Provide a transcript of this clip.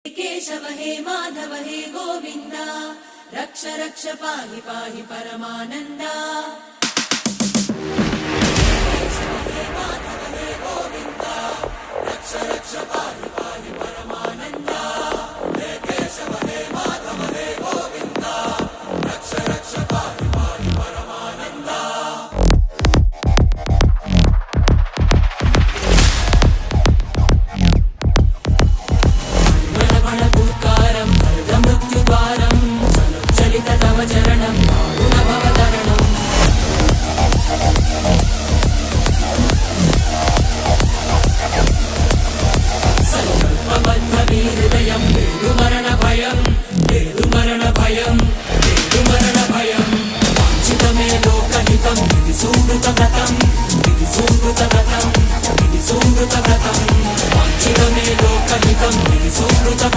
केशव हे माधव हे गोविंद रक्ष रक्ष पाहि पाहि परमानंदा। केशव हे माधव हे गोविंद रक्ष रक्ष पाहि पाहि परमानंदा। हे केशव हे माधव हे गोविंद रक्ष रक्ष पाहि पाहि परमानंदा। चरणं भवतरणं संकल्पबद्धवीहृदयं वेदुमरणभयं वाञ्छितमे लोकहितं विधि सुहृतव्रतं वाञ्छितमे लोकहितं विधि सुहृतव्रतं।